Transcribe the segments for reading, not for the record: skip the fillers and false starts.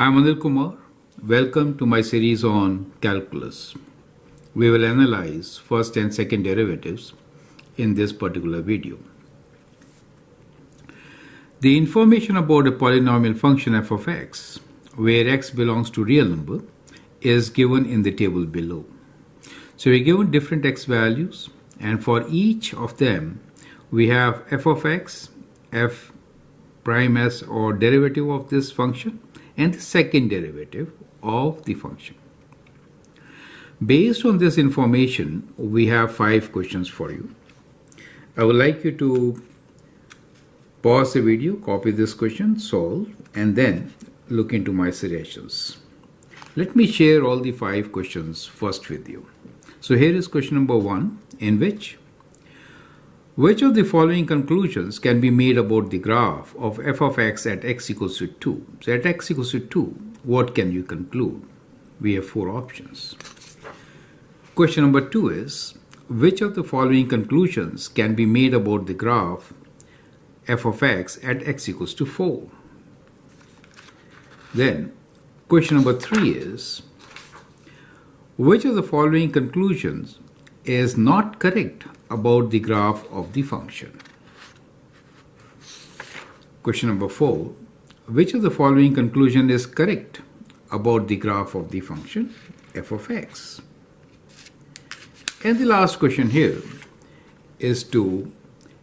I'm Anil Kumar. Welcome to my series on calculus. We will analyze first and second derivatives in this particular video. The information about a polynomial function f of x, where x belongs to real number, is given in the table below. So we're given different x values, and for each of them, we have f of x, f prime s or derivative of this function, and the second derivative of the function. Based on this information, we have 5 questions for you. I would like you to pause the video, copy this question, solve, and then look into my suggestions. Let me share all the 5 questions first with you. So here is question number 1, in which of the following conclusions can be made about the graph of f of x at x equals to 2? So at x equals to 2, what can you conclude? We have 4 options. Question number 2 is, which of the following conclusions can be made about the graph f of x at x equals to 4? Then question number 3 is, which of the following conclusions is not correct about the graph of the function? Question number 4, which of the following conclusion is correct about the graph of the function f of x? And the last question here is to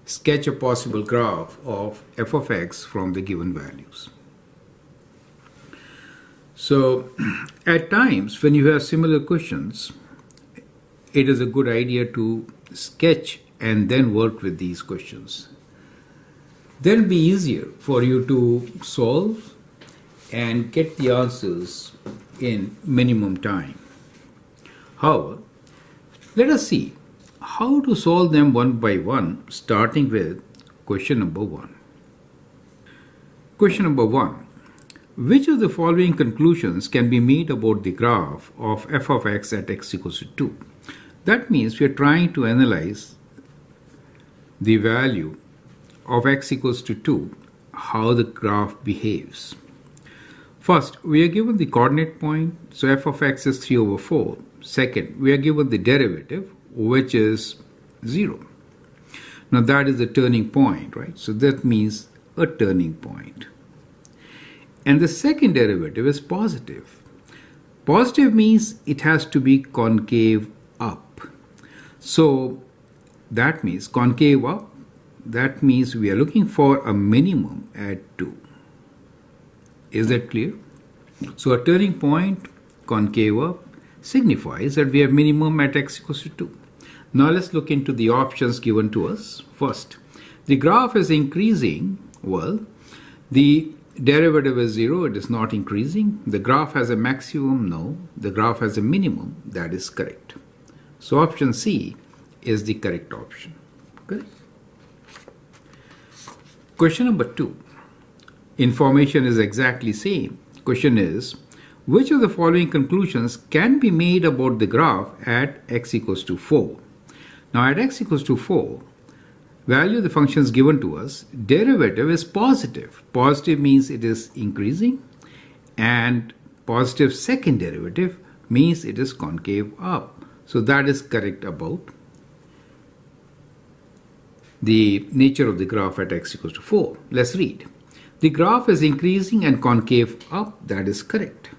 sketch a possible graph of f of x from the given values. So at times when you have similar questions, it is a good idea to sketch and then work with these questions. Then it'll be easier for you to solve and get the answers in minimum time. However, let us see how to solve them one by one, starting with question number 1. Question number 1. Which of the following conclusions can be made about the graph of f of x at x equals to 2? That means we are trying to analyze the value of x equals to 2, how the graph behaves. First, we are given the coordinate point, so f of x is 3 over 4. Second, we are given the derivative, which is 0. Now that is the turning point, right? So that means a turning point. And the second derivative is positive. Positive means it has to be concave up. So that means concave up, that means we are looking for a minimum at 2. Is that clear? So a turning point, concave up, signifies that we have minimum at x equals to 2. Now let's look into the options given to us. First, the graph is increasing. Well, the derivative is 0, it is not increasing. The graph has a maximum, no. The graph has a minimum, that is correct. So option C is the correct option. Okay. Question number 2. Information is exactly same. Question is, which of the following conclusions can be made about the graph at x equals to 4? Now at x equals to 4, value of the function is given to us, derivative is positive. Positive means it is increasing, and positive second derivative means it is concave up. So that is correct about the nature of the graph at x equals to 4. Let's read. The graph is increasing and concave up, that is correct.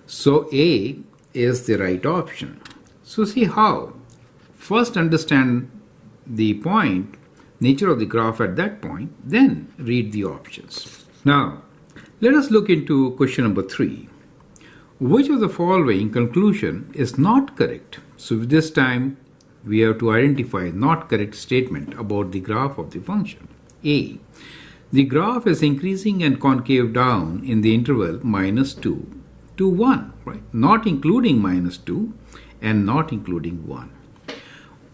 So A is the right option. So see how. First understand the point, nature of the graph at that point, then read the options. Now, let us look into question number 3. Which of the following conclusion is not correct? So this time we have to identify not correct statement about the graph of the function. A. The graph is increasing and concave down in the interval minus 2 to 1, right? Not including minus 2 and not including 1.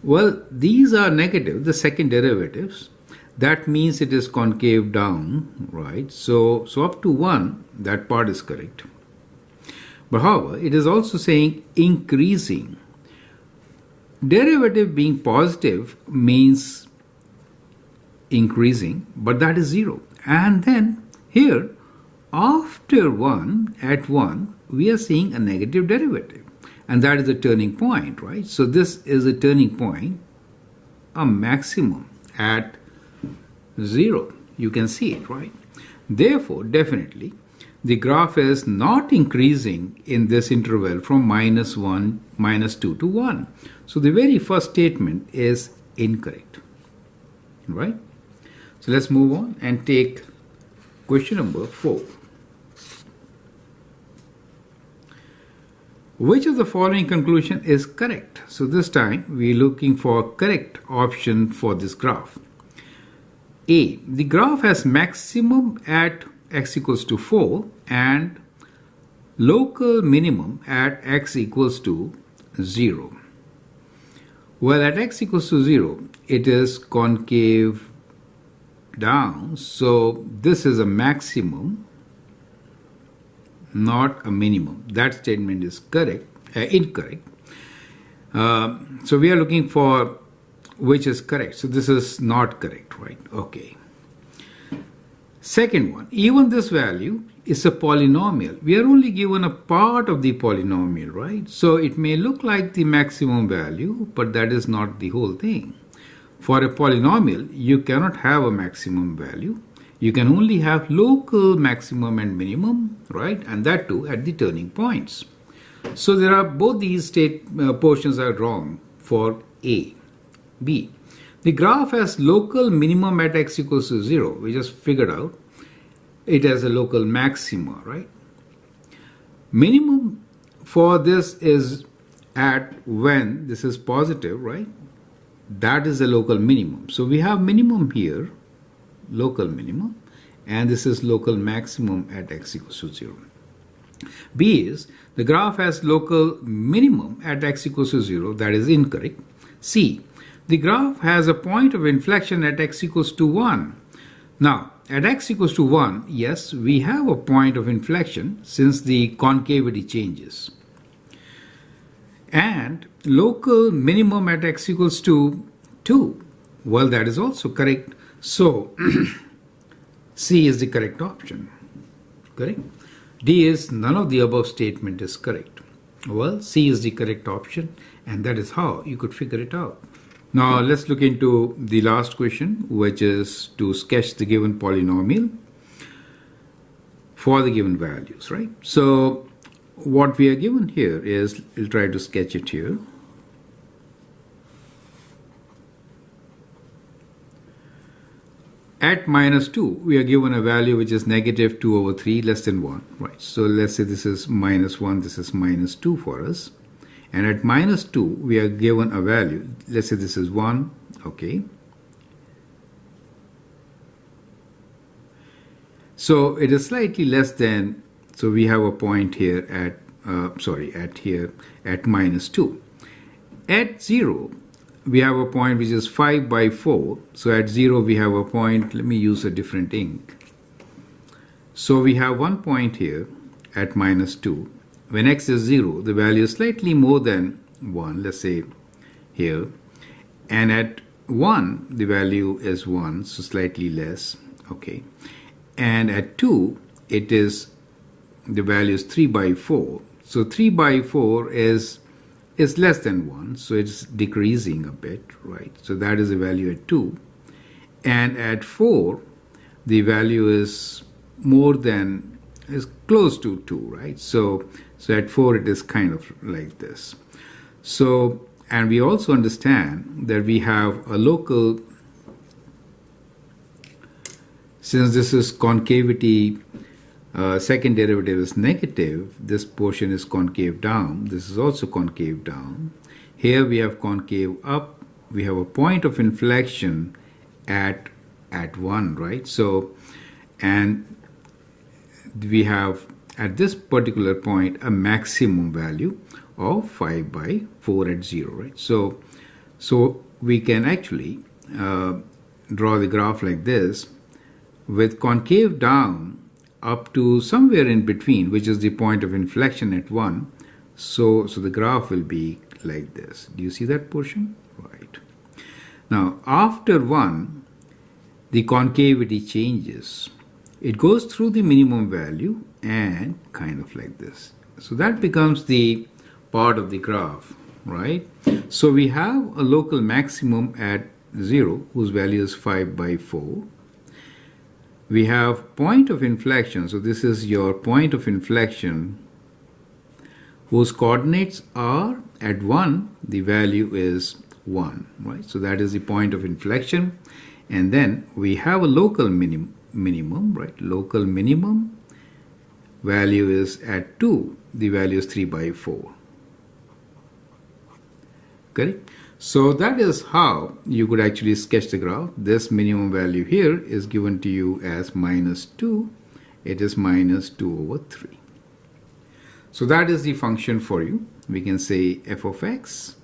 Well, these are negative, the second derivatives. That means it is concave down, right? So up to 1, that part is correct. But however, it is also saying increasing. Derivative being positive means increasing, but that is 0. And then here After 1, at 1, we are seeing a negative derivative. And that is the turning point, right? So this is a turning point, a maximum at 0. You can see it, right? Therefore, definitely, the graph is not increasing in this interval from -1, -2 to 1. So the very first statement is incorrect, right? So let's move on and take question number 4. Which of the following conclusion is correct? So this time we're looking for correct option for this graph. A. The graph has maximum at x equals to 4 and local minimum at x equals to 0. Well, at x equals to 0, it is concave down. So this is a maximum, not a minimum. That statement is correct, incorrect. So we are looking for which is correct. So this is not correct, right? Okay. Second one, even this value is a polynomial. We are only given a part of the polynomial, right? So it may look like the maximum value, but that is not the whole thing. For a polynomial, you cannot have a maximum value. You can only have local maximum and minimum, right? And that too at the turning points. So there are both these portions are wrong for A. B. The graph has local minimum at x equals to 0. We just figured out it has a local maxima, right? Minimum for this is at when this is positive, right? That is the local minimum. So we have minimum here, local minimum, and this is local maximum at x equals to 0. B is the graph has local minimum at x equals to 0. That is incorrect. C. The graph has a point of inflection at x equals to 1. Now, at x equals to 1, yes, we have a point of inflection since the concavity changes. And local minimum at x equals to 2. Well, that is also correct. So, C is the correct option. Correct? D is none of the above statement is correct. Well, C is the correct option, and that is how you could figure it out. Now let's look into the last question, which is to sketch the given polynomial for the given values, right? So what we are given here is, we'll try to sketch it here. At -2, we are given a value which is -2/3 less than 1, right? So let's say this is -1, this is -2 for us. And at -2, we are given a value. Let's say this is 1, okay. So it is slightly less than, so we have a point here at, at -2. At 0, we have a point which is 5/4. So at 0, we have a point, let me use a different ink. So we have one point here at -2. When x is 0, the value is slightly more than 1, let's say here. And at 1, the value is 1, so slightly less, okay. And at 2, it is, the value is 3/4. So 3/4 is less than 1, so it's decreasing a bit, right? So that is the value at 2. And at 4, the value is more than, is close to 2, right? So at 4, it is kind of like this. So, and we also understand that we have a local, since this is concavity, second derivative is negative, this portion is concave down, this is also concave down. Here we have concave up, we have a point of inflection at 1, right? So, and we have at this particular point a maximum value of 5/4 at 0, right? So we can actually draw the graph like this with concave down up to somewhere in between, which is the point of inflection at 1. So the graph will be like this. Do you see that portion? Right. Now after 1, the concavity changes. It goes through the minimum value and kind of like this. So that becomes the part of the graph, right? So we have a local maximum at 0 whose value is 5 by 4. We have point of inflection. So this is your point of inflection whose coordinates are at 1, the value is 1, right? So that is the point of inflection. And then we have a local minimum, right? Local minimum value is at 2, the value is 3 by 4. Correct? So that is how you could actually sketch the graph. This minimum value here is given to you as -2. It is -2/3. So that is the function for you. We can say f of x,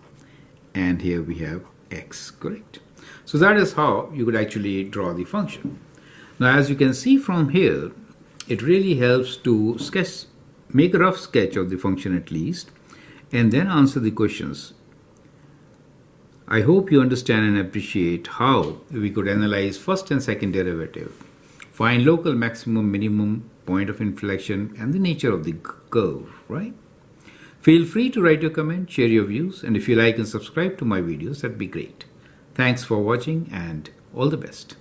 and here we have x, correct? So that is how you could actually draw the function. Now, as you can see from here, it really helps to make a rough sketch of the function at least, and then answer the questions. I hope you understand and appreciate how we could analyze first and second derivative, find local maximum, minimum, point of inflection, and the nature of the curve, right? Feel free to write your comment, share your views, and if you like and subscribe to my videos, that'd be great. Thanks for watching and all the best.